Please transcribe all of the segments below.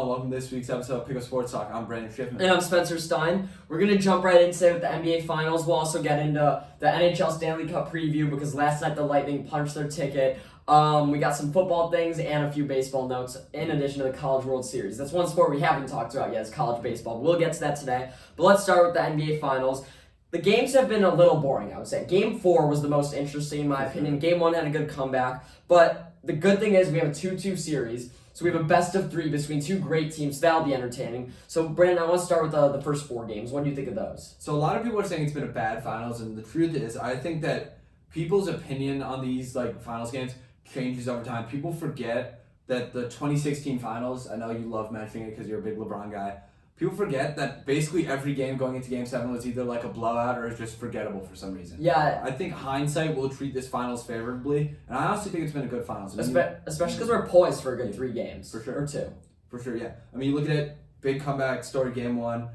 Welcome to this week's episode of Pick Up Sports Talk. I'm Brandon Schiffman. And I'm Spencer Stein. We're going to jump right in today with the NBA Finals. We'll also get into the NHL Stanley Cup preview because last night the Lightning punched their ticket. We got some football things and a few baseball notes in addition to the College World Series. That's one sport we haven't talked about yet is college baseball. We'll get to that today. But let's start with the NBA Finals. The games have been a little boring, I would say. Game 4 was the most interesting in my opinion. Game 1 had a good comeback. But the good thing is we have a 2-2 series. So we have a best of 3 between two great teams. So that'll be entertaining. So, Brandon, I want to start with the first 4 games. What do you think of those? So a lot of people are saying it's been a bad finals, and the truth is, I think that people's opinion on these finals games changes over time. People forget that the 2016 finals, I know you love mentioning it because you're a big LeBron guy, people forget that basically every game going into Game 7 was either like a blowout or is just forgettable for some reason. Yeah. I think hindsight will treat this finals favorably, and I honestly think it's been a good finals. Especially because we're poised for a good 3 games. For sure. Or 2. For sure, yeah. I mean, you look at it, big comeback story Game 1.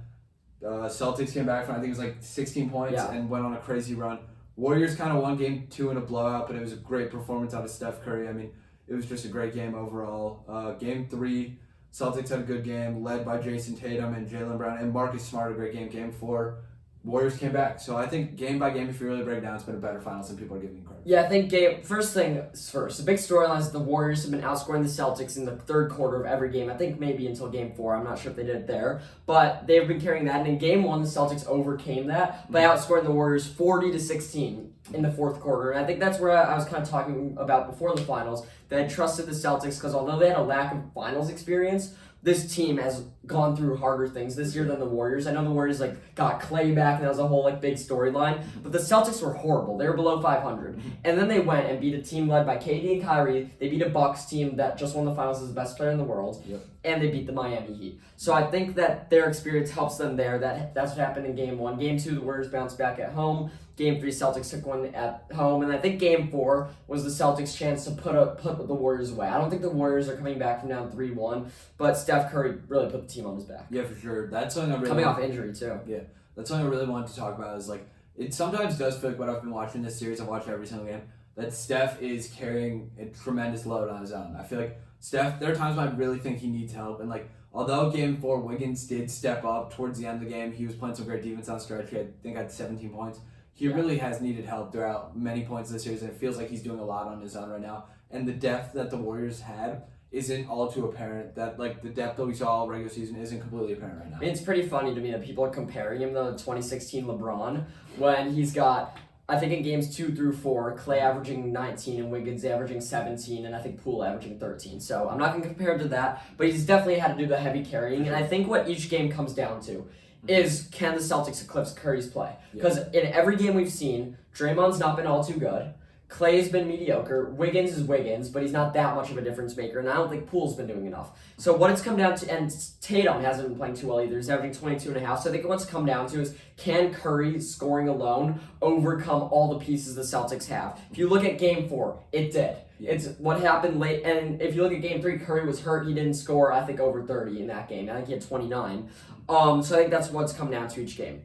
Celtics came back from, I think it was like 16 points and went on a crazy run. Warriors kind of won Game 2 in a blowout, but it was a great performance out of Steph Curry. I mean, it was just a great game overall. Game 3, Celtics had a good game, led by Jason Tatum and Jaylen Brown, and Marcus Smart, a great game. Game 4, Warriors came back. So I think game by game, if you really break it down, it's been a better finals than people are giving credit. Yeah, I think first things first. The big storyline is the Warriors have been outscoring the Celtics in the third quarter of every game. I think maybe until Game 4. I'm not sure if they did it there. But they've been carrying that. And in Game 1, the Celtics overcame that by outscoring the Warriors 40-16 in the fourth quarter. And I think that's where I was kind of talking about before the finals, that I trusted the Celtics because although they had a lack of finals experience, this team has gone through harder things this year than the Warriors. I know the Warriors got Clay back, and that was a whole big storyline. But the Celtics were horrible. They were below 500. And then they went and beat a team led by KD and Kyrie. They beat a Bucks team that just won the finals as the best player in the world. Yep. And they beat the Miami Heat. So I think that their experience helps them there. That's what happened in Game 1. Game 2, the Warriors bounced back at home. Game 3, Celtics took one at home. And I think Game 4 was the Celtics' chance to put the Warriors away. I don't think the Warriors are coming back from down 3-1, but Steph Curry really put the team on his back. Yeah, for sure. That's something I really coming off injury, too. Yeah, that's something I really wanted to talk about is, it sometimes does feel like what I've been watching this series, I've watched every single game, that Steph is carrying a tremendous load on his own. I feel like Steph, there are times when I really think he needs help, and, although Game 4, Wiggins did step up towards the end of the game, he was playing some great defense on stretch, he had 17 points. He really has needed help throughout many points this series, and it feels like he's doing a lot on his own right now. And the depth that the Warriors had isn't all too apparent. That the depth that we saw all regular season isn't completely apparent right now. It's pretty funny to me that people are comparing him to the 2016 LeBron when he's got, I think in games 2 through 4, Clay averaging 19 and Wiggins averaging 17, and I think Poole averaging 13. So I'm not going to compare him to that, but he's definitely had to do the heavy carrying. And I think what each game comes down to is can the Celtics eclipse Curry's play? Because in every game we've seen, Draymond's not been all too good. Clay's been mediocre. Wiggins is Wiggins, but he's not that much of a difference maker, and I don't think Poole's been doing enough. So what it's come down to, and Tatum hasn't been playing too well either. He's averaging 22.5. So I think what's come down to is can Curry scoring alone overcome all the pieces the Celtics have? If you look at Game 4, it did. Yeah. It's what happened late, and if you look at Game 3, Curry was hurt. He didn't score, I think, over 30 in that game. I think he had 29. So I think that's what's come down to each game.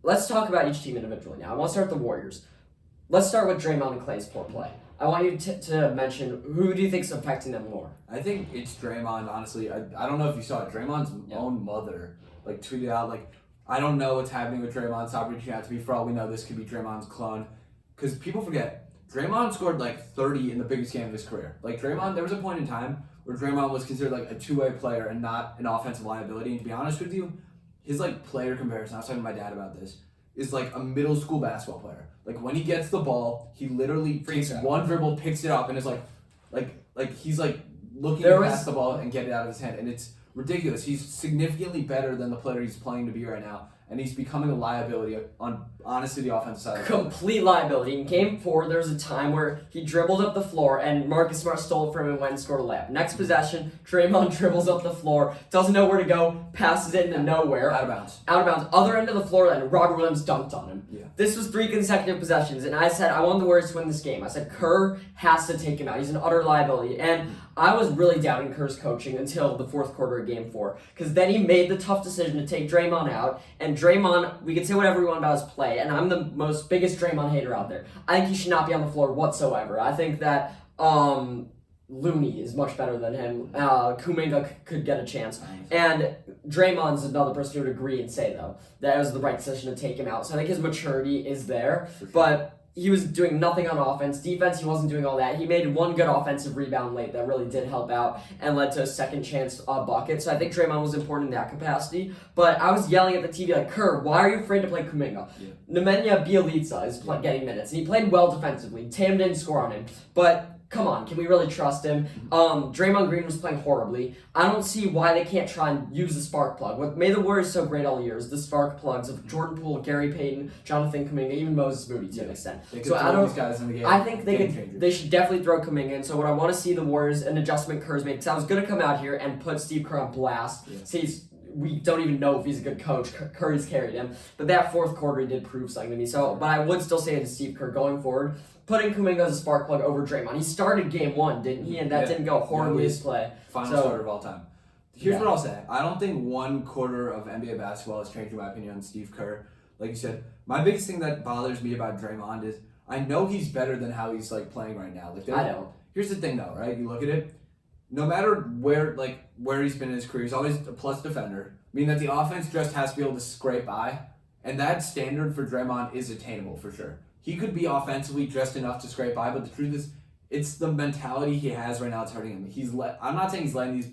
Let's talk about each team individually now. I want to start with the Warriors. Let's start with Draymond and Clay's poor play. I want you to mention who do you think is affecting them more? I think it's Draymond, honestly. I don't know if you saw it. Draymond's own mother tweeted out, I don't know what's happening with Draymond. Stop reaching out to me. For all we know, this could be Draymond's clone. Because people forget, Draymond scored 30 in the biggest game of his career. Draymond, there was a point in time where Draymond was considered a two-way player and not an offensive liability. And to be honest with you, his player comparison, I was talking to my dad about this, is a middle school basketball player. When he gets the ball, he literally takes one dribble, picks it up, and is he's looking past the ball and get it out of his hand. And it's ridiculous. He's significantly better than the player he's playing to be right now. And he's becoming a liability on, honestly, the offensive side. Complete liability. In Game 4, there was a time where he dribbled up the floor, and Marcus Smart stole it from him and went and scored a layup. Next possession, Draymond dribbles up the floor, doesn't know where to go, passes it into nowhere. Out of bounds. Out of bounds. Other end of the floor, and Robert Williams dunked on him. Yeah. This was 3 consecutive possessions, and I said I want the Warriors to win this game. I said Kerr has to take him out. He's an utter liability. And I was really doubting Kerr's coaching until the fourth quarter of Game 4, because then he made the tough decision to take Draymond out, and Draymond, we can say whatever we want about his play, and I'm the biggest Draymond hater out there. I think he should not be on the floor whatsoever. I think that Looney is much better than him. Kuminga could get a chance. And Draymond's another person who would agree and say, though, that it was the right decision to take him out. So I think his maturity is there. Sure. But he was doing nothing on offense. Defense, he wasn't doing all that. He made one good offensive rebound late that really did help out and led to a second chance bucket. So I think Draymond was important in that capacity. But I was yelling at the TV like, Kerr, why are you afraid to play Kuminga? Nemanja Bjelica is getting minutes. And he played well defensively. Tatum didn't score on him. But come on, can we really trust him? Draymond Green was playing horribly. I don't see why they can't try and use the spark plug. What made the Warriors so great all year is the spark plugs of Jordan Poole, Gary Payton, Jonathan Kuminga, even Moses Moody to an extent. So I think they should definitely throw Kuminga in. So what I want to see the Warriors, an adjustment Kerr's made, because I was going to come out here and put Steve Kerr on blast. We don't even know if he's a good coach. Curry's carried him. But that fourth quarter, he did prove something to me. So, but I would still say to Steve Kerr going forward, putting Kuminga as a spark plug over Draymond. He started game one, didn't he? And that didn't go horribly his play. Final starter of all time. Here's what I'll say. I don't think one quarter of NBA basketball has changed my opinion on Steve Kerr. Like you said, my biggest thing that bothers me about Draymond is I know he's better than how he's playing right now. I don't. Here's the thing though, right? You look at it, no matter where he's been in his career, he's always a plus defender. Meaning that the offense just has to be able to scrape by. And that standard for Draymond is attainable for sure. He could be offensively just enough to scrape by, but the truth is, it's the mentality he has right now that's hurting him. I'm not saying he's letting these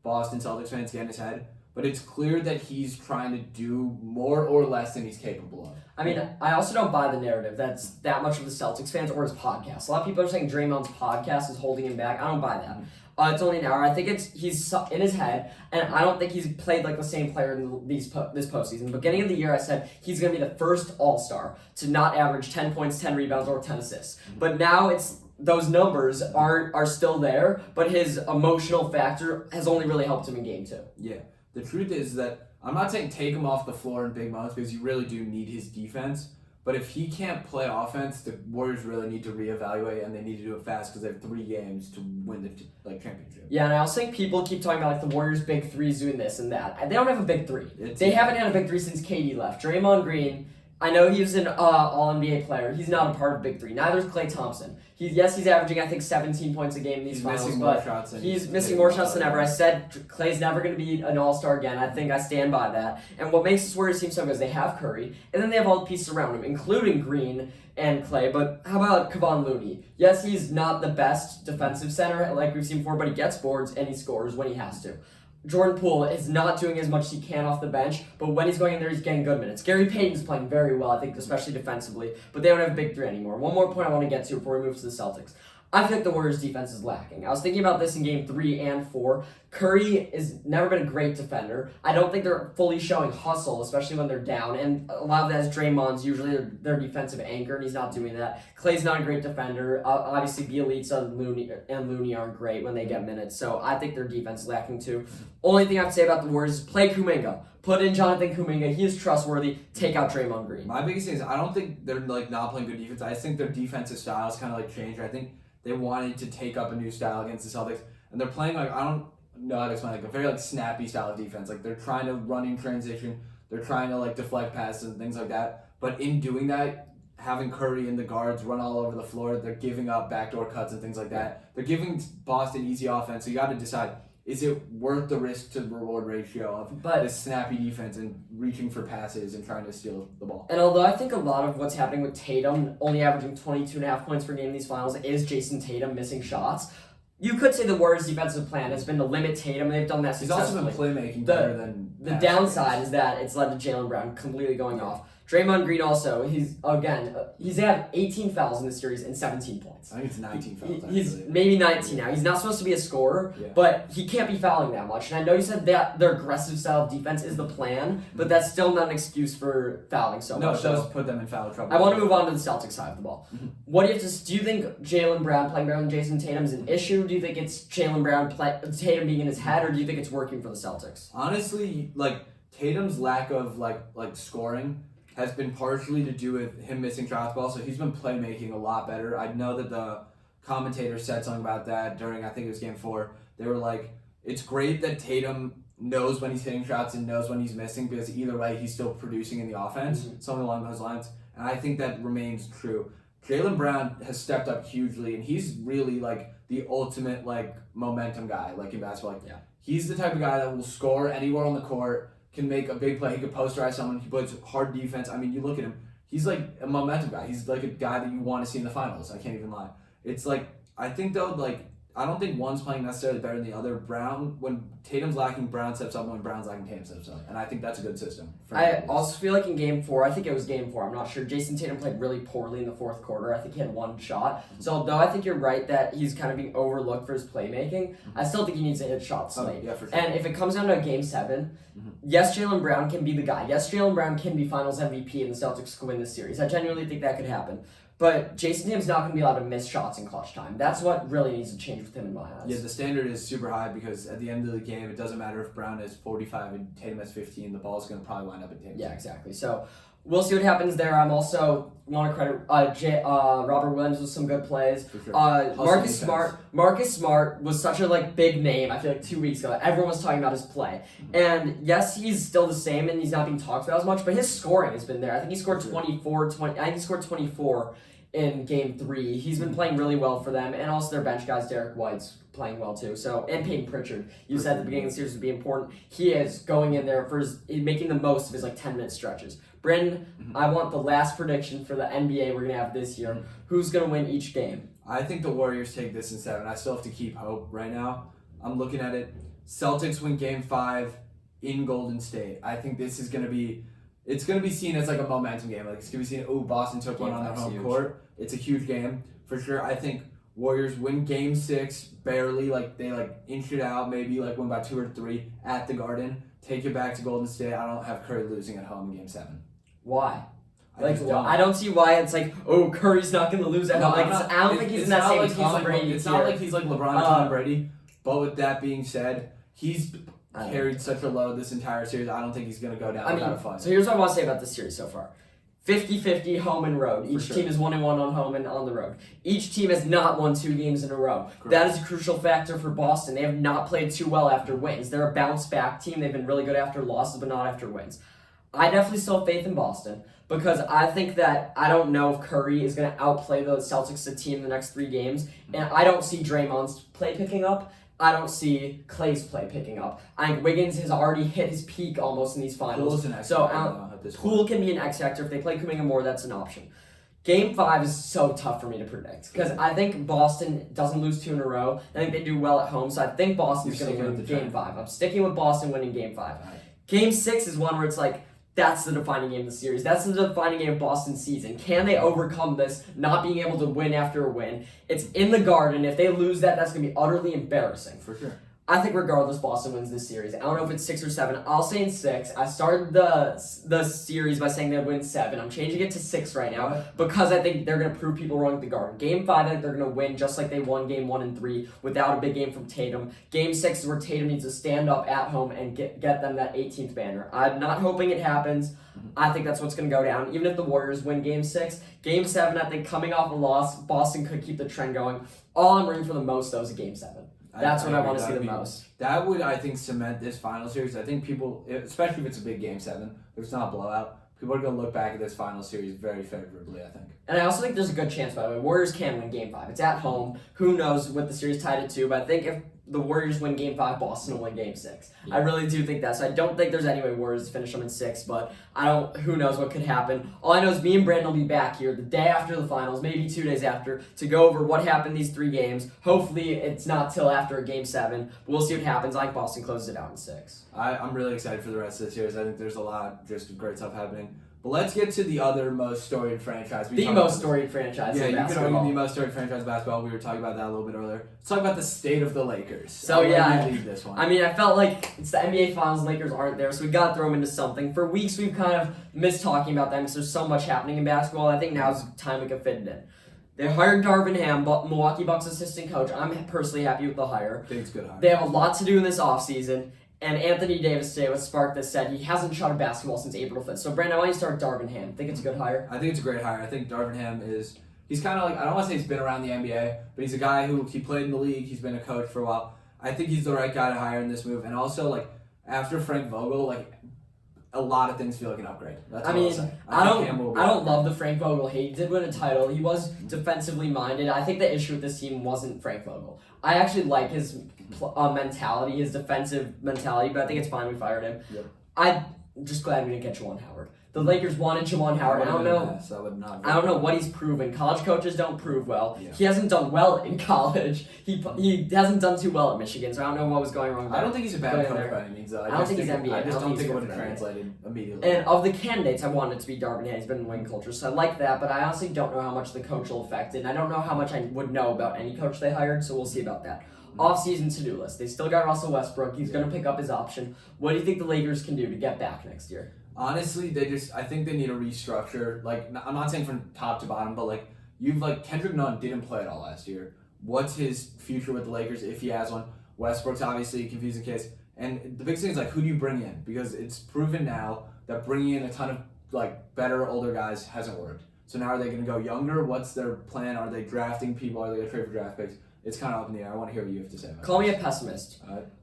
Boston Celtics fans get in his head, but it's clear that he's trying to do more or less than he's capable of. I mean, I also don't buy the narrative that's that much of the Celtics fans or his podcast. A lot of people are saying Draymond's podcast is holding him back. I don't buy that. It's only an hour. I think he's in his head, and I don't think he's played like the same player in this postseason. Beginning of the year, I said he's going to be the first All-Star to not average 10 points, 10 rebounds, or 10 assists. But now those numbers are still there, but his emotional factor has only really helped him in game two. Yeah. The truth is that I'm not saying take him off the floor in big moments because you really do need his defense. But if he can't play offense, the Warriors really need to reevaluate, and they need to do it fast because they have 3 games to win the championship. Yeah, and I also think people keep talking about the Warriors' big three is doing this and that. They don't have a big three. They haven't had a big three since KD left. Draymond Green, I know he was an All-NBA player. He's not a part of big three. Neither is Klay Thompson. He's averaging, I think, 17 points a game in these finals. He's missing more shots than ever. I said Klay's never going to be an All-Star again. I think I stand by that. And what makes this Warriors team so good is they have Curry, and then they have all the pieces around him, including Green and Klay. But how about Kevon Looney? Yes, he's not the best defensive center like we've seen before, but he gets boards and he scores when he has to. Jordan Poole is not doing as much as he can off the bench, but when he's going in there, he's getting good minutes. Gary Payton's playing very well, I think, especially defensively, but they don't have a big three anymore. One more point I want to get to before we move to the Celtics. I feel like the Warriors' defense is lacking. I was thinking about this in Game 3 and 4. Curry has never been a great defender. I don't think they're fully showing hustle, especially when they're down, and a lot of that is Draymond's usually their defensive anchor, and he's not doing that. Klay's not a great defender. Obviously, Bjelica and Looney aren't great when they get minutes, so I think their defense is lacking too. Only thing I have to say about the Warriors is play Kuminga. Put in Jonathan Kuminga. He is trustworthy. Take out Draymond Green. My biggest thing is I don't think they're not playing good defense. I just think their defensive style is kind of changed. I think they wanted to take up a new style against the Celtics, and they're playing I don't know how to explain a very snappy style of defense. They're trying to run in transition, they're trying to deflect passes and things like that. But in doing that, having Curry and the guards run all over the floor, they're giving up backdoor cuts and things like that. They're giving Boston easy offense. So you got to decide: is it worth the risk to reward ratio of this snappy defense and reaching for passes and trying to steal the ball? And although I think a lot of what's happening with Tatum only averaging 22.5 points per game in these finals is Jason Tatum missing shots, you could say the Warriors' defensive plan has been to limit Tatum. They've done that successfully. He's also been playmaking better than the downside is that it's led to Jaylen Brown completely going off. Draymond Green also, he's had 18 fouls in this series and 17 points. I think it's 19 fouls. He's maybe 19 now. He's not supposed to be a scorer, but he can't be fouling that much. And I know you said that their aggressive style of defense is the plan, but that's still not an excuse for fouling so much. No, it does put them in foul trouble. I want to move on to the Celtics side of the ball. Mm-hmm. What do you think Jaylen Brown playing better than Jason Tatum is an issue? Do you think it's Jaylen Brown Tatum being in his head, or do you think it's working for the Celtics? Honestly, Tatum's lack of scoring has been partially to do with him missing shots ball, so he's been playmaking a lot better. I know that the commentators said something about that during, I think it was Game 4. They were like, it's great that Tatum knows when he's hitting shots and knows when he's missing, because either way, he's still producing in the offense, something along those lines. And I think that remains true. Jaylen Brown has stepped up hugely, and he's really, the ultimate like momentum guy, like in basketball. Like, Yeah. He's the type of guy that will score anywhere on the court, can make a big play, he could posterize someone, he plays hard defense. I mean, you look at him, he's like a momentum guy. He's like a guy that you want to see in the finals. I can't even lie. It's like, I think though, like, I don't think one's playing necessarily better than the other. When Tatum's lacking, Brown steps up. When Brown's lacking, Tatum steps up. And I think that's a good system. I also feel like in Game 4, I think it was Game 4, I'm not sure, Jason Tatum played really poorly in the fourth quarter. I think he had one shot. So although I think you're right that he's kind of being overlooked for his playmaking, I still think he needs to hit shots late. Yeah, for sure. And if it comes down to a Game 7, yes, Jaylen Brown can be the guy. Yes, Jaylen Brown can be Finals MVP and the Celtics can win this series. I genuinely think that could happen. But Jason Tatum's not going to be allowed to miss shots in clutch time. That's what really needs to change with him in my eyes. Yeah, the standard is super high because at the end of the game, it doesn't matter if Brown is 45 and Tatum has 15. The ball's going to probably wind up in Tatum. Yeah, exactly. So we'll see what happens there. I'm also want to credit Robert Williams with some good plays. For sure. Marcus Smart was such a big name. I feel like 2 weeks ago, everyone was talking about his play. And yes, he's still the same, and he's not being talked about as much. But his scoring has been there. I think he scored 24. I think he scored 24 in Game 3. He's been playing really well for them, and also their bench guys, Derek White's playing well too. So, and Peyton Pritchard, you said at the beginning of the series would be important. He is going in there for making the most of his 10-minute stretches. Brandon, I want the last prediction for the NBA we're gonna have this year. Who's gonna win each game? I think the Warriors take this in 7. I still have to keep hope right now. I'm looking at it. Celtics win Game 5 in Golden State. I think this is gonna be. It's going to be seen as a momentum game. It's going to be seen, Boston took one on their home court. It's a huge game, for sure. I think Warriors win Game 6 barely. They inch it out, maybe win by 2 or 3 at the Garden. Take it back to Golden State. I don't have Curry losing at home in Game 7. Why? I don't see why it's Curry's not going to lose at home. I don't think he's in that same Tom Brady. It's not like he's like LeBron and Tom Brady. But with that being said, he's carried such a load this entire series. I don't think he's going to go down without a fight. So here's what I want to say about this series so far. 50-50 home and road. Each team is 1-1 on home and on the road. Each team has not won 2 games in a row. Correct. That is a crucial factor for Boston. They have not played too well after wins. They're a bounce-back team. They've been really good after losses, but not after wins. I definitely still have faith in Boston because I think that I don't know if Curry is going to outplay the Celtics, the team, in the next 3 games. And I don't see Draymond's play picking up. I don't see Clay's play picking up. I think Wiggins has already hit his peak almost in these finals. Poole can be an X factor. If they play Kuminga more, that's an option. Game 5 is so tough for me to predict because I think Boston doesn't lose 2 in a row. I think they do well at home, so I think Boston's going to win Game 5. I'm sticking with Boston winning Game 5. Right. Game 6 is one where it's that's the defining game of the series. That's the defining game of Boston's season. Can they overcome this, not being able to win after a win? It's in the Garden. If they lose that, that's going to be utterly embarrassing. For sure. I think regardless, Boston wins this series. I don't know if it's 6 or 7. I'll say in 6. I started the series by saying they'd win 7. I'm changing it to 6 right now because I think they're going to prove people wrong at the Garden. Game 5, I think they're going to win just like they won Game 1 and 3 without a big game from Tatum. Game 6 is where Tatum needs to stand up at home and get them that 18th banner. I'm not hoping it happens. I think that's what's going to go down. Even if the Warriors win Game 6, Game 7, I think coming off a loss, Boston could keep the trend going. All I'm rooting for the most, though, is a Game 7. That's what I want to see the most. That would, I think, cement this final series. I think people, especially if it's a big Game 7, if it's not a blowout, people are going to look back at this final series very favorably, I think. And I also think there's a good chance, by the way, Warriors can win Game 5. It's at home. Who knows what the series tied it to, but I think if the Warriors win Game 5, Boston will win Game 6. Yeah. I really do think that. So I don't think there's any way Warriors finish them in 6, but who knows what could happen. All I know is me and Brandon will be back here the day after the finals, maybe 2 days after, to go over what happened these 3 games. Hopefully it's not till after a Game 7. But we'll see what happens. I think Boston closes it out in 6. I'm really excited for the rest of the series. I think there's a lot just great stuff happening. But let's get to the other most storied franchise. The most storied franchise in basketball. You could argue the most storied franchise in basketball. We were talking about that a little bit earlier. Let's talk about the state of the Lakers. So lead this one. I mean, I felt like it's the NBA Finals. Lakers aren't there, so we got to throw them into something. For weeks, we've kind of missed talking about them because there's so much happening in basketball. I think now's the time we can fit it in. They hired Darvin Ham, Milwaukee Bucks assistant coach. I'm personally happy with the hire. I think it's a good hire. They have a lot to do in this offseason. And Anthony Davis today with Spark that said he hasn't shot a basketball since April 5th. So, Brandon, why don't you start Darvin Ham? Think it's a good hire? I think it's a great hire. I think Darvin Ham he's kind of I don't want to say he's been around the NBA, but he's a guy he played in the league. He's been a coach for a while. I think he's the right guy to hire in this move. And also, after Frank Vogel, a lot of things feel like an upgrade. That's I what I'll mean, say. I think Cam will be don't love the Frank Vogel hate. He did win a title. He was defensively minded. I think the issue with this team wasn't Frank Vogel. I actually like his mentality, his defensive mentality, but I think it's fine we fired him. Yep. I'm just glad we didn't get Juwan Howard. The Lakers wanted Juwan Howard. I don't know what he's proven. College coaches don't prove well. Yeah. He hasn't done well in college. He hasn't done too well at Michigan, so I don't know what was going wrong there. I don't think he's a bad coach by any means. I don't think he's NBA. I just don't think it would have translated immediately. And of the candidates, I wanted it to be Darvin Ham. He's been in wing culture, so I like that, but I honestly don't know how much the coach will affect it, and I don't know how much I would know about any coach they hired, so we'll see about that. Off-season to-do list. They still got Russell Westbrook. He's going to pick up his option. What do you think the Lakers can do to get back next year? Honestly, I think they need a restructure. Like, I'm not saying from top to bottom, but Kendrick Nunn didn't play at all last year. What's his future with the Lakers if he has one? Westbrook's obviously a confusing case. And the big thing is, who do you bring in? Because it's proven now that bringing in a ton of, better, older guys hasn't worked. So now are they going to go younger? What's their plan? Are they drafting people? Are they going to trade for draft picks? It's kind of up in the air. I want to hear what you have to say about Call me a pessimist,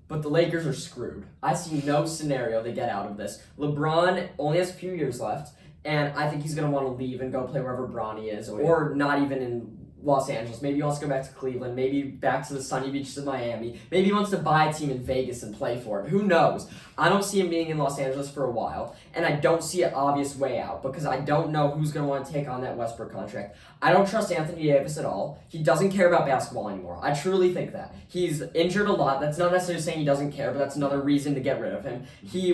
but the Lakers are screwed. I see no scenario they get out of this. LeBron only has a few years left, and I think he's going to want to leave and go play wherever Bronny is, or not even in Los Angeles. Maybe he wants to go back to Cleveland, maybe back to the sunny beaches of Miami. Maybe he wants to buy a team in Vegas and play for it. Who knows? I don't see him being in Los Angeles for a while, and I don't see an obvious way out because I don't know who's going to want to take on that Westbrook contract. I don't trust Anthony Davis at all. He doesn't care about basketball anymore. I truly think that. He's injured a lot. That's not necessarily saying he doesn't care, but that's another reason to get rid of him.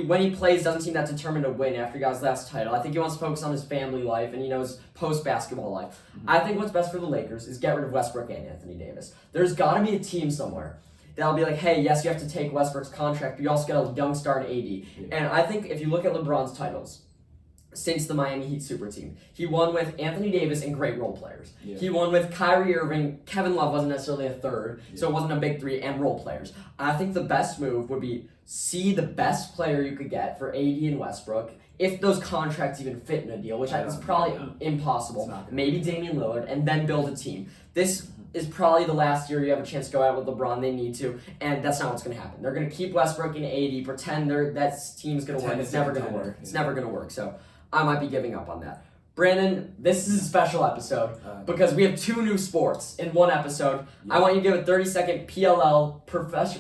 When he plays, doesn't seem that determined to win after he got his last title. I think he wants to focus on his family life and his post-basketball life. I think what's best for the Lakers is get rid of Westbrook and Anthony Davis. There's got to be a team somewhere that'll be like, hey, yes, you have to take Westbrook's contract, but you also got a young star in AD. Yeah. And I think if you look at LeBron's titles since the Miami Heat super team, he won with Anthony Davis and great role players. Yeah. He won with Kyrie Irving. Kevin Love wasn't necessarily a third, so it wasn't a big three, and role players. I think the best move would be see the best player you could get for AD and Westbrook, if those contracts even fit in a deal, which is probably impossible. Maybe Damian Lillard, and then build a team. This is probably the last year you have a chance to go out with LeBron. They need to, and that's not what's going to happen. They're going to keep Westbrook and AD, pretend that team's going to win. It's never going to work. It's never going to work. So I might be giving up on that. Brandon, this is a special episode because we have two new sports in one episode. Yeah. I want you to give a 30-second PLL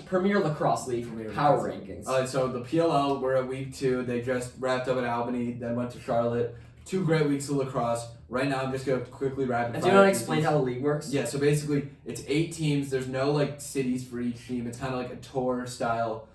Premier Lacrosse League Power Rankings. So the PLL, we're at week 2. They just wrapped up at Albany, then went to Charlotte. 2 great weeks of lacrosse. Right now, I'm just going to quickly rapid fire. And do you want to explain how the league works? Yeah, so basically, it's 8 teams. There's no, cities for each team. It's kind of like a tour-style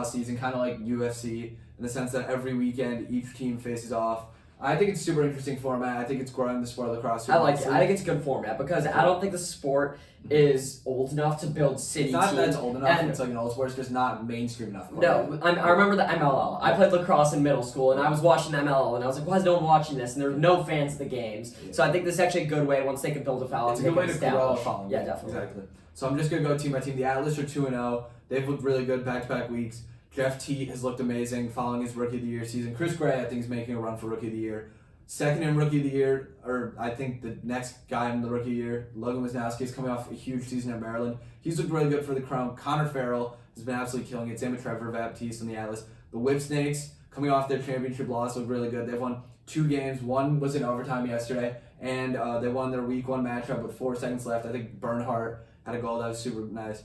season, kind of like UFC, in the sense that every weekend, each team faces off. I think it's a super interesting format. I think it's growing the sport of lacrosse. I like it. I think it's a good format because I don't think the sport is old enough to build city teams. It's not that it's old enough. It's like an old sport. It's just not mainstream enough. No, I remember the MLL. I played lacrosse in middle school, and I was watching the MLL, and I was like, why is no one watching this? And there were no fans at the games. Yeah. So I think this is actually a good way once they can build a following. It's a good way to grow a following. Yeah, definitely. Exactly. So I'm just going to go team by team. The Atlas are 2-0. They've looked really good back-to-back weeks. Jeff Teat has looked amazing following his Rookie of the Year season. Chris Gray, I think, is making a run for Rookie of the Year. Second in Rookie of the Year, or I think the next guy in the Rookie of the Year, Logan Wisnowski, is coming off a huge season at Maryland. He's looked really good for the Crown. Connor Farrell has been absolutely killing it. Same with Trevor Baptiste on the Atlas. The Whip Snakes, coming off their championship loss, look really good. They've won 2 games. One was in overtime yesterday, and they won their week 1 matchup with 4 seconds left. I think Bernhardt had a goal that was super nice.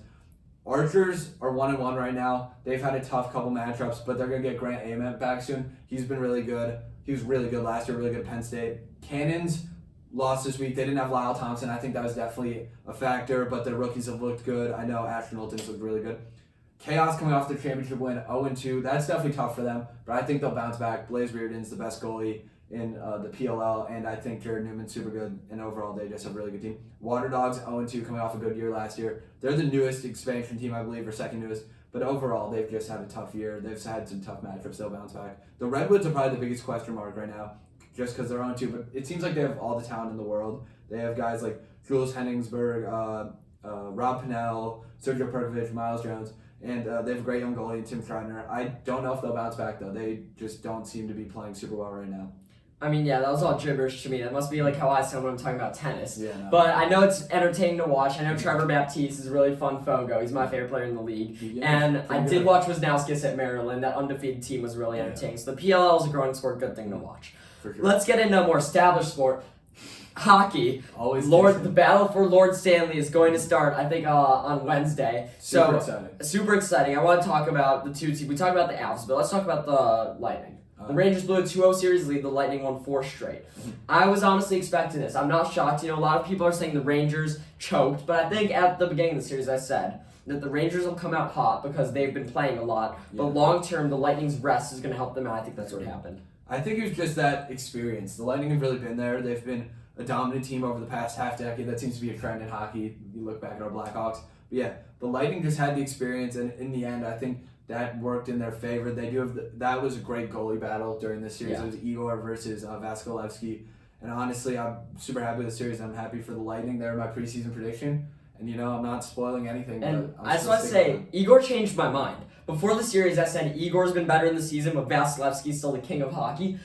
Archers are 1-1 right now. They've had a tough couple matchups, but they're going to get Grant Ament back soon. He's been really good. He was really good last year, really good at Penn State. Cannons lost this week. They didn't have Lyle Thompson. I think that was definitely a factor, but their rookies have looked good. I know Ashton Holton's looked really good. Chaos coming off their championship win, 0-2. That's definitely tough for them, but I think they'll bounce back. Blaze Reardon's the best goalie in the PLL, and I think Jared Newman's super good, and overall they just have a really good team. Water Dogs, 0-2, coming off a good year last year. They're the newest expansion team, I believe, or second newest, but overall they've just had a tough year. They've had some tough matchups. They'll bounce back. The Redwoods are probably the biggest question mark right now, just because they're 0-2, but it seems like they have all the talent in the world. They have guys like Jules Henningsberg, Rob Pennell, Sergio Perkovic, Miles Jones, and they have a great young goalie, Tim Schreiner. I don't know if they'll bounce back, though. They just don't seem to be playing super well right now. I mean, yeah, that was all gibberish to me. That must be like how I sound when I'm talking about tennis. Yeah, no. But I know it's entertaining to watch. I know Trevor Baptiste is a really fun fogo. He's my favorite player in the league. And I did watch Wisnauskas at Maryland. That undefeated team was really entertaining. So the PLL is a growing sport, good thing to watch. For sure. Let's get into a more established sport. Hockey. Always The battle for Lord Stanley is going to start, I think, on Wednesday. Super exciting. Super exciting. I want to talk about the two teams. We talked about the Avs, but let's talk about the Lightning. The Rangers blew a 2-0 series lead. The Lightning won 4 straight. I was honestly expecting this. I'm not shocked. You know, a lot of people are saying the Rangers choked, but I think at the beginning of the series I said that the Rangers will come out hot because they've been playing a lot. But long term, the Lightning's rest is going to help them out. I think that's what happened. I think it was just that experience. The Lightning have really been there. They've been a dominant team over the past half decade. That seems to be a trend in hockey. You look back at our Blackhawks. But yeah, the Lightning just had the experience, and in the end, I think that worked in their favor. They do have that was a great goalie battle during this series. Yeah. It was Igor versus Vasilevsky. And honestly, I'm super happy with the series. I'm happy for the Lightning. They're my preseason prediction. And, you know, I'm not spoiling anything. And but I just want to say, Igor changed my mind. Before the series, I said Igor's been better in the season, but Vasilevsky's still the king of hockey.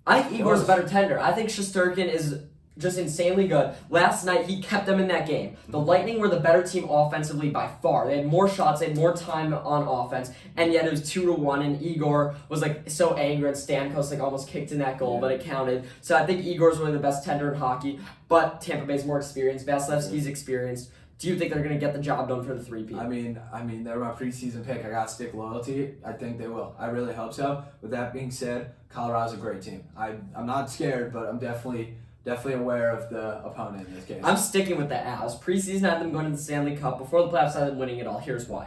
I think Igor's a better tender. I think Shesterkin is just insanely good. Last night, he kept them in that game. The Lightning were the better team offensively by far. They had more shots, they had more time on offense, and yet it was 2-1, and Igor was like so angry, and Stamkos like almost kicked in that goal, but it counted. So I think Igor's one of the best tender in hockey, but Tampa Bay's more experienced. Vasilevsky's experienced. Do you think they're going to get the job done for the 3-peat? I mean, they're my preseason pick. I got stick loyalty. I think they will. I really hope so. With that being said, Colorado's a great team. I'm not scared, but I'm definitely aware of the opponent in this case. I'm sticking with the Avs. Preseason I had them going to the Stanley Cup. Before the playoffs, I had them winning it all. Here's why.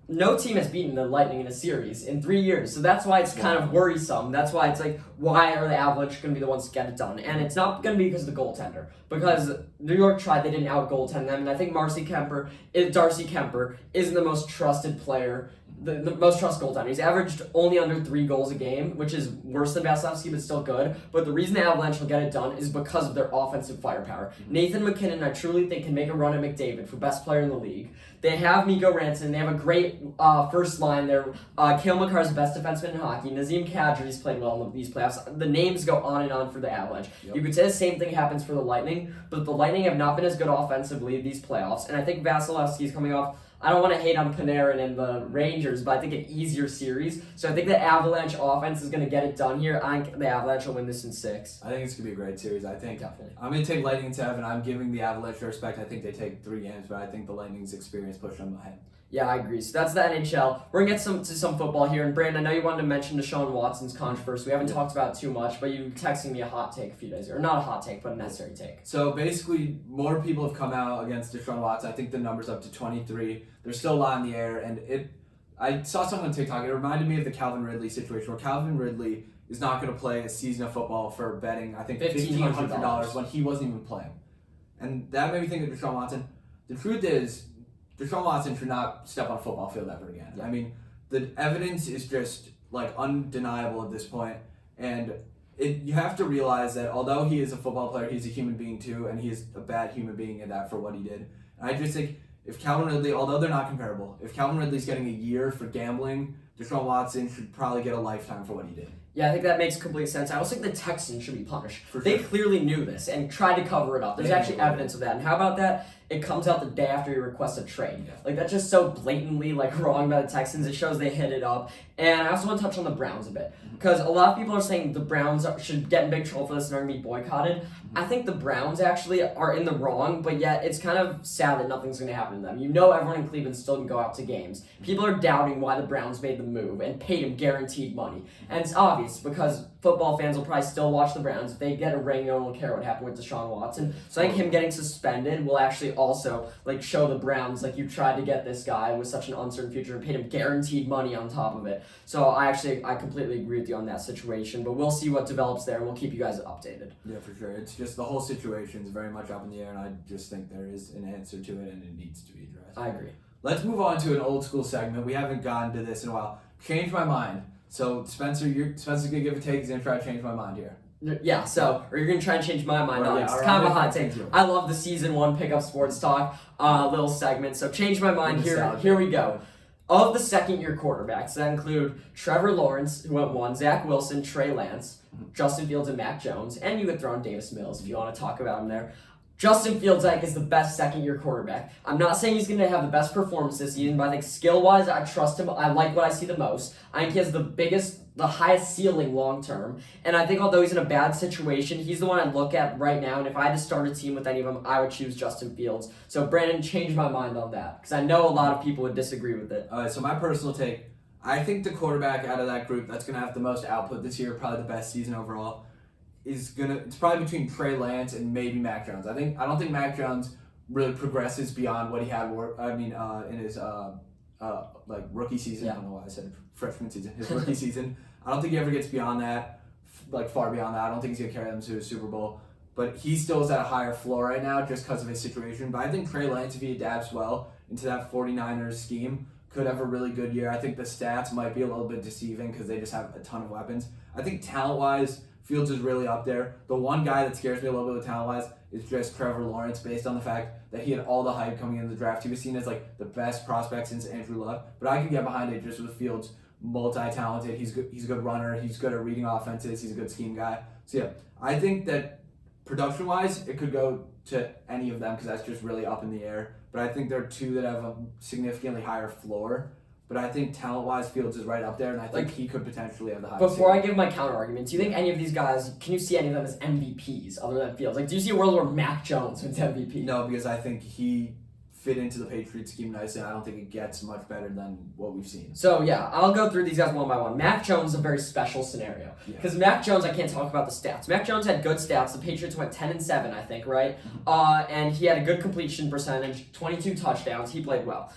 No team has beaten the Lightning in a series in 3 years, so that's why it's kind of worrisome. That's why it's like, why are the Avalanche going to be the ones to get it done? And it's not going to be because of the goaltender. Because New York tried, they didn't out-goaltend them, and I think Darcy Kemper isn't the most trusted player, the most trusted goaltender. He's averaged only under 3 goals a game, which is worse than Vasilevsky, but still good. But the reason the Avalanche will get it done is because of their offensive firepower. Nathan McKinnon, I truly think, can make a run at McDavid for best player in the league. They have Mikko Rantanen. They have a great first line there. Cale Makar is the best defenseman in hockey. Nazem Kadri's played well in these playoffs. The names go on and on for the Avalanche. Yep. You could say the same thing happens for the Lightning, but the Lightning have not been as good offensively these playoffs. And I think Vasilevsky's coming off. I don't want to hate on Panarin and the Rangers, but I think an easier series. So I think the Avalanche offense is going to get it done here. I think the Avalanche will win this in 6. I think it's going to be a great series. I think Definitely. I'm going to take Lightning in 7. I'm giving the Avalanche respect. I think they take 3 games, but I think the Lightning's experience pushed them ahead. Yeah, I agree. So that's the NHL. We're going to get to some football here. And Brandon, I know you wanted to mention Deshaun Watson's controversy. We haven't talked about it too much, but you texting me a hot take a few days ago. Or not a hot take, but a necessary take. So basically, more people have come out against Deshaun Watson. I think the number's up to 23. There's still a lot in the air, and I saw someone on TikTok. It reminded me of the Calvin Ridley situation, where Calvin Ridley is not going to play a season of football for betting, I think, $1,500 when he wasn't even playing. And that made me think of Deshaun Watson. The truth is, Deshaun Watson should not step on a football field ever again. Yeah. I mean, the evidence is just like undeniable at this point, and you have to realize that although he is a football player, he's a human being too, and he is a bad human being in that for what he did. And I just think if Calvin Ridley, although they're not comparable, if Calvin Ridley's getting a year for gambling, Deshaun Watson should probably get a lifetime for what he did. Yeah, I think that makes complete sense. I also think the Texans should be punished. For they sure. clearly knew this and tried to cover it up. There's actually evidence of that. And how about that? It comes out the day after he requests a trade. Yeah. Like, that's just so blatantly wrong by the Texans. It shows they hit it up. And I also want to touch on the Browns a bit. Because a lot of people are saying the Browns should get in big trouble for this and are going to be boycotted. I think the Browns actually are in the wrong, but yet it's kind of sad that nothing's going to happen to them. You know everyone in Cleveland still can go out to games. People are doubting why the Browns made the move and paid him guaranteed money. And it's obvious because football fans will probably still watch the Browns. If they get a ring, no one will care what happened with Deshaun Watson. So I think him getting suspended will actually also show the Browns you tried to get this guy with such an uncertain future and paid him guaranteed money on top of it. So I completely agree with you on that situation, but we'll see what develops there and we'll keep you guys updated. Yeah, for sure. It's just the whole situation is very much up in the air, and I just think there is an answer to it and it needs to be addressed. I agree. Let's move on to an old school segment. We haven't gotten to this in a while. Change my mind. So Spencer's gonna give a take. He's gonna try to change my mind here. Yeah, or you're going to try and change my mind on it. It's or kind of a hot take. take. I love the season 1 pickup sports talk little segment. So change my mind here. Here we go. Of the second-year quarterbacks, that include Trevor Lawrence, who went 1, Zach Wilson, Trey Lance, Justin Fields, and Mac Jones, and you could throw in Davis Mills if you want to talk about him there. Justin Fields, I think, is the best second-year quarterback. I'm not saying he's going to have the best performance this season, but I think skill-wise, I trust him. I like what I see the most. I think he has the highest ceiling long-term. And I think although he's in a bad situation, he's the one I look at right now. And if I had to start a team with any of them, I would choose Justin Fields. So, Brandon, change my mind on that, because I know a lot of people would disagree with it. All right, so my personal take, I think the quarterback out of that group that's going to have the most output this year, probably the best season overall, it's probably between Trey Lance and maybe Mac Jones. I don't think Mac Jones really progresses beyond what he had in his rookie season. Yeah. I don't know why I said freshman season. His rookie season. I don't think he ever gets beyond that, far beyond that. I don't think he's gonna carry them to a Super Bowl. But he still is at a higher floor right now just because of his situation. But I think Trey Lance, if he adapts well into that 49ers scheme, could have a really good year. I think the stats might be a little bit deceiving because they just have a ton of weapons. I think talent-wise, Fields is really up there. The one guy that scares me a little bit with talent-wise is just Trevor Lawrence, based on the fact that he had all the hype coming into the draft. He was seen as the best prospect since Andrew Luck. But I can get behind it just with Fields, multi-talented. He's good. He's a good runner. He's good at reading offenses. He's a good scheme guy. So yeah, I think that production-wise, it could go to any of them because that's just really up in the air. But I think there are two that have a significantly higher floor. But I think talent-wise, Fields is right up there, and I think he could potentially have the highest. Before I give my counter-argument, do you think any of these guys, can you see any of them as MVPs other than Fields? Do you see a world where Mac Jones wins MVP? No, because I think he fit into the Patriots scheme nicely, and I don't think it gets much better than what we've seen. So, yeah, I'll go through these guys one by one. Mac Jones is a very special scenario. Because Mac Jones, I can't talk about the stats. Mac Jones had good stats. The Patriots went 10-7, I think, right? And he had a good completion percentage, 22 touchdowns. He played well.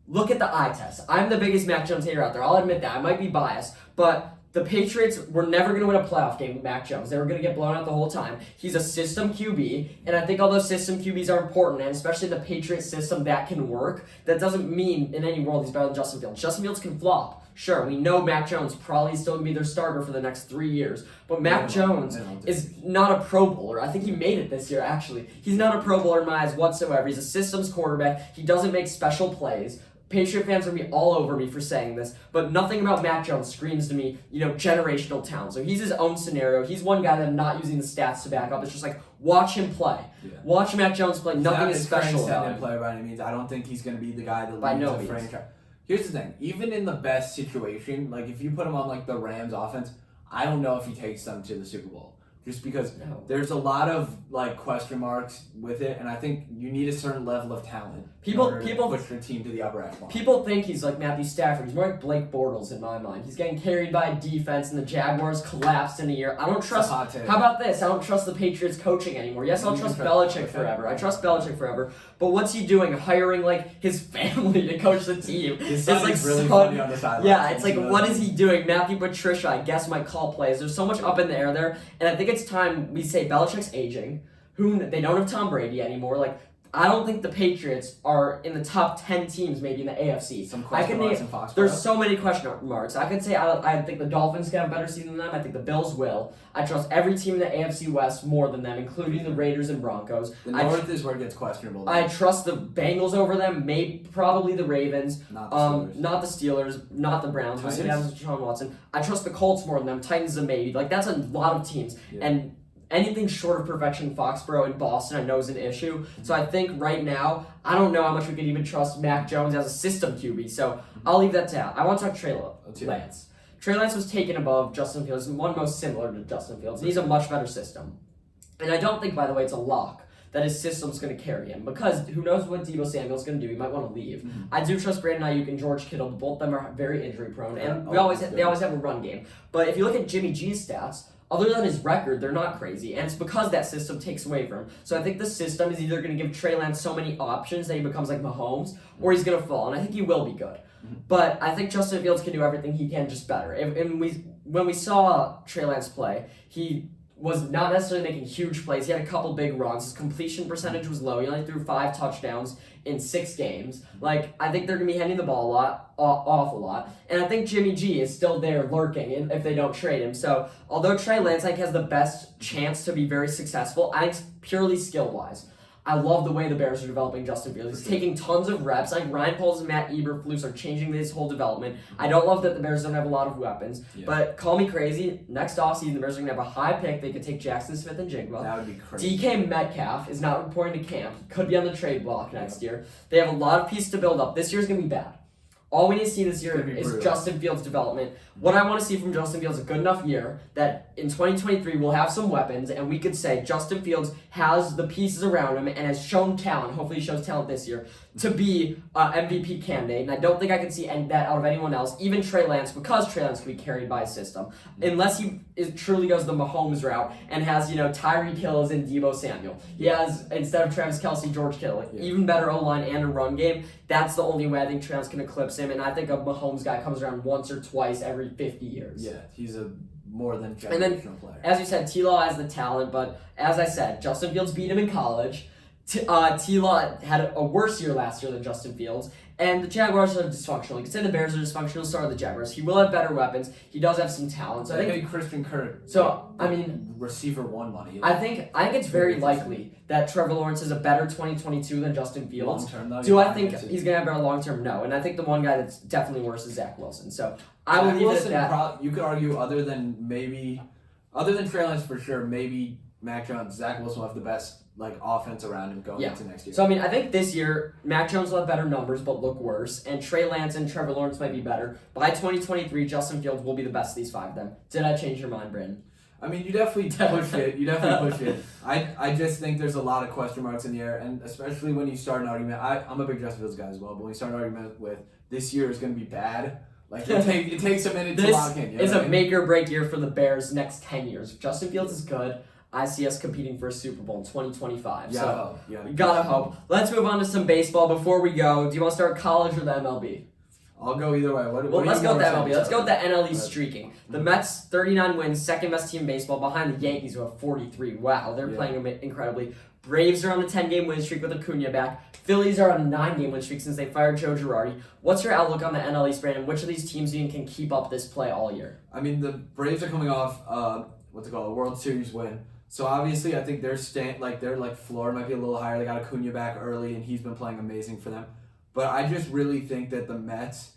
Look at the eye test. I'm the biggest Mac Jones hater out there. I'll admit that. I might be biased, but the Patriots were never going to win a playoff game with Mac Jones. They were going to get blown out the whole time. He's a system QB, and I think although system QBs are important, and especially the Patriots system that can work, that doesn't mean in any world he's better than Justin Fields. Justin Fields can flop. Sure, we know Mac Jones probably still going to be their starter for the next 3 years, but Mac Jones is not a Pro Bowler. I think he made it this year, actually. He's not a Pro Bowler in my eyes whatsoever. He's a systems quarterback. He doesn't make special plays. Patriot fans are going to be all over me for saying this, but nothing about Mac Jones screams to me, generational talent. So he's his own scenario. He's one guy that I'm not using the stats to back up. It's just watch him play. Yeah. Watch Mac Jones play. Nothing is special about him. Player by any means. I don't think he's going to be the guy that by leads no the franchise. Here's the thing. Even in the best situation, if you put him on the Rams offense, I don't know if he takes them to the Super Bowl. Just because there's a lot of question marks with it, and I think you need a certain level of talent people to push your team to the upper echelon. People think he's like Matthew Stafford. He's more like Blake Bortles in my mind. He's getting carried by a defense, and the Jaguars collapsed in a year. I don't trust. How about this? I don't trust the Patriots coaching anymore. Yes, I'll trust Belichick forever. I trust Belichick forever. But what's he doing? Hiring his family to coach the team. His son is really funny on the sideline. Yeah, it's what is he doing? Matthew Patricia, I guess, might call plays. There's so much up in the air there, and I think it's time we say Belichick's aging. They don't have Tom Brady anymore. I don't think the Patriots are in the top 10 teams maybe in the AFC. Some question marks in Foxborough. There's so many question marks. I could say I think the Dolphins can have a better season than them. I think the Bills will. I trust every team in the AFC West more than them, including the Raiders and Broncos. The North is where it gets questionable. I trust the Bengals over them, probably the Ravens. Not the Steelers. Not the Steelers, not the Browns. We'll see what happens with Deshaun Watson. I trust the Colts more than them. Titans a maybe. That's a lot of teams. Yeah. And anything short of perfection, Foxborough and Boston, I know is an issue. So I think right now, I don't know how much we could even trust Mac Jones as a system QB. So I'll leave that to out. I want to talk Trey Lance. Trey Lance was taken above Justin Fields, one most similar to Justin Fields. He's a much better system. And I don't think, by the way, it's a lock that his system's going to carry him, because who knows what Deebo Samuel's going to do. He might want to leave. Mm-hmm. I do trust Brandon Ayuk and George Kittle. Both of them are very injury prone, and they always have a run game. But if you look at Jimmy G's stats, other than his record, they're not crazy, and it's because that system takes away from him. So I think the system is either going to give Trey Lance so many options that he becomes like Mahomes, or he's going to fall, and I think he will be good. But I think Justin Fields can do everything he can, just better. When we saw Trey Lance play, he was not necessarily making huge plays. He had a couple big runs. His completion percentage was low. He only threw 5 touchdowns in 6 games. I think they're going to be handing the ball off a lot. And I think Jimmy G is still there lurking if they don't trade him. So although Trey Lance has the best chance to be very successful, I think purely skill-wise, I love the way the Bears are developing Justin Fields. He's taking tons of reps. Like Ryan Poles and Matt Eberflus are changing this whole development. I don't love that the Bears don't have a lot of weapons, but call me crazy. Next offseason, the Bears are going to have a high pick. They could take Jackson Smith and Jigba. That would be crazy. DK Metcalf is not reporting to camp. He could be on the trade block next year. They have a lot of pieces to build up. This year's going to be bad. All we need to see this year is Justin Fields' development. What I want to see from Justin Fields is a good enough year that in 2023 we'll have some weapons and we could say Justin Fields has the pieces around him and has shown talent, hopefully he shows talent this year, to be an MVP candidate. And I don't think I can see that out of anyone else, even Trey Lance, because Trey Lance can be carried by a system. Unless he truly goes the Mahomes route and has, Tyreek Hill and Deebo Samuel. He has, instead of Travis Kelce, George Kittle. Even better O-line and a run game. That's the only way I think Trey Lance can eclipse him. And I think a Mahomes guy comes around once or twice every 50 years. Yeah, he's a more than generational player. As you said, T-Law has the talent, but as I said, Justin Fields beat him in college. T-Law had a worse year last year than Justin Fields, and the Jaguars are dysfunctional. You could say the Bears are dysfunctional, so are the Jaguars. He will have better weapons. He does have some talent. So I think Christian Kirk. So receiver one money. I think it's very likely that Trevor Lawrence is a better 2022 than Justin Fields. Long term, though. Do I think he's gonna have better long term? No, and I think the one guy that's definitely worse is Zach Wilson. So I will leave it at that. You could argue other than Trey Lance for sure, maybe Mac Jones, Zach Wilson will have the best offense around him going into next year. So I think this year Mac Jones will have better numbers but look worse, and Trey Lance and Trevor Lawrence might be better. By 2023, Justin Fields will be the best of these five of them. Did I change your mind, Brandon? You definitely pushed it. You definitely pushed it. I just think there's a lot of question marks in the air, and especially when you start an argument. I'm a big Justin Fields guy as well, but when you start an argument with this year is going to be bad, it takes a minute to lock in. This is a make or break year for the Bears next 10 years. If Justin Fields is good, I see us competing for a Super Bowl in 2025. Gotta hope. Let's move on to some baseball. Before we go, do you want to start college or the MLB? I'll go either way. Let's go with the MLB. Let's go with the NL East streaking. The Mets, 39 wins, second best team in baseball, behind the Yankees, who have 43. Wow, they're playing incredibly. Braves are on a 10-game win streak with Acuna back. Phillies are on a 9-game win streak since they fired Joe Girardi. What's your outlook on the NL East, Brandon? Which of these teams do you think can keep up this play all year? The Braves are coming off a World Series win. So obviously, I think their floor might be a little higher. They got Acuna back early, and he's been playing amazing for them. But I just really think that the Mets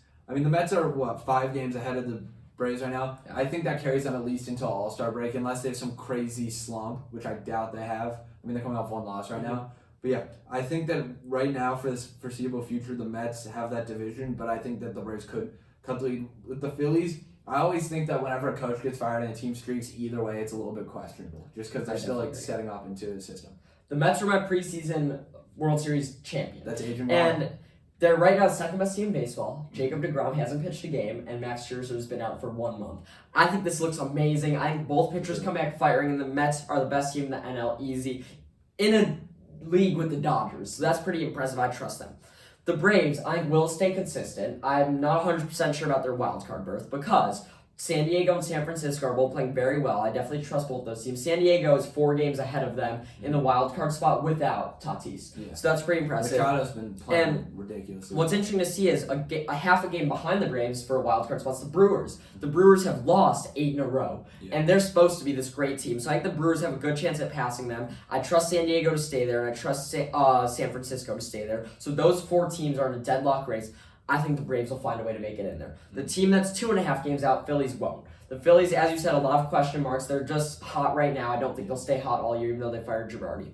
are 5 games ahead of the Braves right now. Yeah. I think that carries them at least until All-Star break, unless they have some crazy slump, which I doubt they have. They're coming off 1 loss right now. But yeah, I think that right now for this foreseeable future, the Mets have that division. But I think that the Braves could cut the lead with the Phillies. I always think that whenever a coach gets fired and a team streaks, either way, it's a little bit questionable, just because they're still setting up into the system. The Mets are my preseason World Series champion. That's Adrian and they're right now the second best team in baseball. Jacob deGrom hasn't pitched a game, and Max Scherzer's been out for 1 month. I think this looks amazing. I think both pitchers come back firing, and the Mets are the best team in the NL, easy, in a league with the Dodgers. So that's pretty impressive. I trust them. The Braves, I think, will stay consistent. I'm not 100% sure about their wild card berth because San Diego and San Francisco are both playing very well. I definitely trust both those teams. San Diego is 4 games ahead of them in the wild card spot without Tatis. Yeah. So that's pretty impressive. Machado's been playing ridiculously. What's interesting to see is a half a game behind the Braves for a wild card spot is the Brewers. The Brewers have lost 8 in a row, and they're supposed to be this great team. So I think the Brewers have a good chance at passing them. I trust San Diego to stay there, and I trust San Francisco to stay there. So those 4 teams are in a deadlock race. I think the Braves will find a way to make it in there. The team that's 2.5 games out, Phillies won't. The Phillies, as you said, a lot of question marks. They're just hot right now. I don't think they'll stay hot all year, even though they fired Girardi.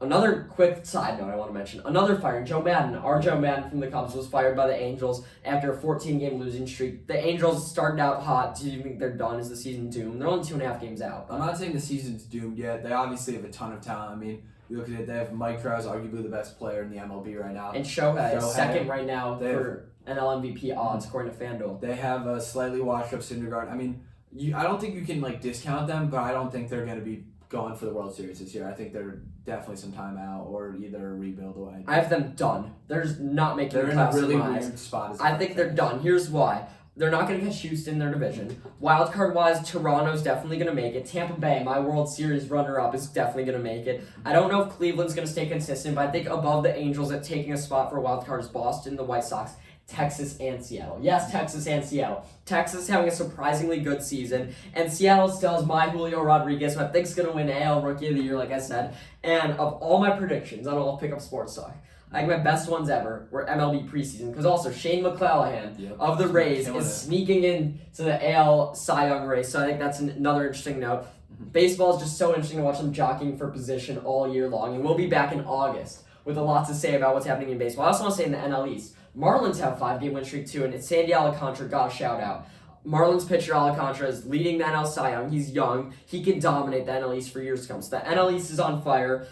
Another quick side note I want to mention. Another firing, Joe Madden. Our Joe Madden from the Cubs was fired by the Angels after a 14-game losing streak. The Angels started out hot. Do you think they're done? Is the season doomed? They're only 2.5 games out. I'm not saying the season's doomed yet. They obviously have a ton of talent. You look at it, they have Mike Trout, arguably the best player in the MLB right now. And Shohei second right now for NL MVP odds, according to FanDuel. They have a slightly washed-up Syndergaard. I don't think you can discount them, but I don't think they're going to be going for the World Series this year. I think they're definitely some time out or either a rebuild away. I have them done. They're not making They're in a really weird spot. I think they're done. Here's why. They're not going to catch Houston in their division. Wild card wise, Toronto's definitely going to make it. Tampa Bay, my World Series runner-up, is definitely going to make it. I don't know if Cleveland's going to stay consistent, but I think above the Angels at taking a spot for a wild card is Boston, the White Sox, Texas and Seattle. Yes, Texas and Seattle. Texas having a surprisingly good season, and Seattle still has my Julio Rodriguez, who I think is going to win AL Rookie of the Year, like I said. And of all my predictions, I don't know, I'll pick up sports talk. I think my best ones ever were MLB preseason, because also Shane McClanahan of the Rays is sneaking in to the AL Cy Young race, so I think that's another interesting note. Baseball is just so interesting to watch them jockeying for position all year long, and we'll be back in August with a lot to say about what's happening in baseball. I also want to say in the NL East, Marlins have a 5-game win streak too, and it's Sandy Alcantara, got a shout out. Marlins pitcher Alcantara is leading the NL Cy Young. He's young. He can dominate the NL East for years to come. So the NL East is on fire.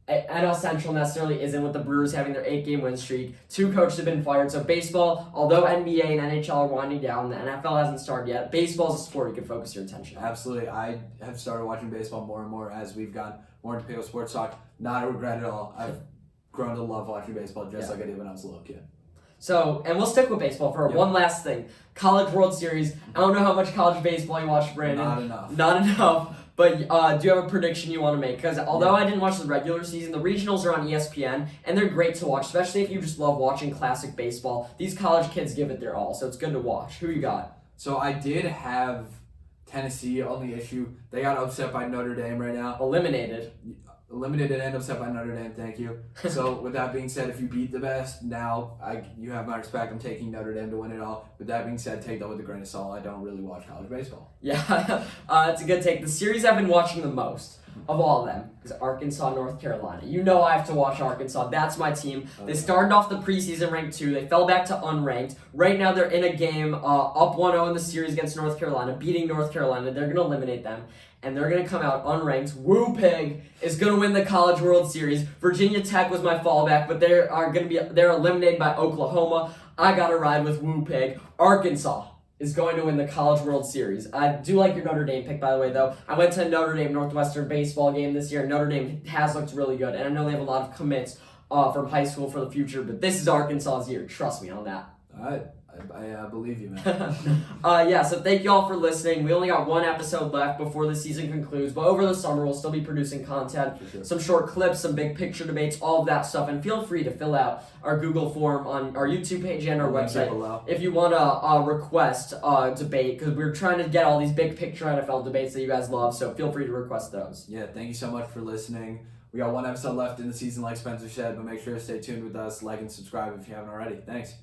NL Central necessarily isn't, with the Brewers having their 8-game win streak. 2 coaches have been fired. So baseball, although NBA and NHL are winding down, the NFL hasn't started yet. Baseball is a sport you can focus your attention on. Absolutely. I have started watching baseball more and more as we've gone more into PLL Sports Talk. Not a regret at all. I've grown to love watching baseball just like I did when I was a little kid. So, and we'll stick with baseball for one last thing. College World Series. I don't know how much college baseball you watch, Brandon. Not enough. But do you have a prediction you want to make? Because although I didn't watch the regular season, the regionals are on ESPN, and they're great to watch, especially if you just love watching classic baseball. These college kids give it their all, so it's good to watch. Who you got? So I did have Tennessee on the issue. They got upset by Notre Dame right now. Eliminated And upset by Notre Dame, thank you. So with that being said, if you beat the best, now you have my respect. I'm taking Notre Dame to win it all. With that being said, take that with a grain of salt. I don't really watch college baseball. Yeah, it's a good take. The series I've been watching the most of all of them is Arkansas, North Carolina. You know I have to watch Arkansas. That's my team. They started off the preseason ranked 2. They fell back to unranked. Right now they're in a game up 1-0 in the series against North Carolina, beating North Carolina. They're going to eliminate them. And they're going to come out unranked. Woo Pig is going to win the College World Series. Virginia Tech was my fallback, but they're eliminated by Oklahoma. I got to ride with Woo Pig. Arkansas is going to win the College World Series. I do like your Notre Dame pick, by the way, though. I went to a Notre Dame Northwestern baseball game this year. Notre Dame has looked really good, and I know they have a lot of commits from high school for the future, but this is Arkansas's year. Trust me on that. All right. I believe you, man. So thank you all for listening. We only got 1 episode left before the season concludes, but over the summer we'll still be producing content, some short clips, some big picture debates, all of that stuff, and feel free to fill out our Google form on our YouTube page and our website if you want to request a debate, because we're trying to get all these big picture NFL debates that you guys love, so feel free to request those. Yeah, thank you so much for listening. We got 1 episode left in the season, like Spencer said, but make sure to stay tuned with us, like and subscribe if you haven't already. Thanks.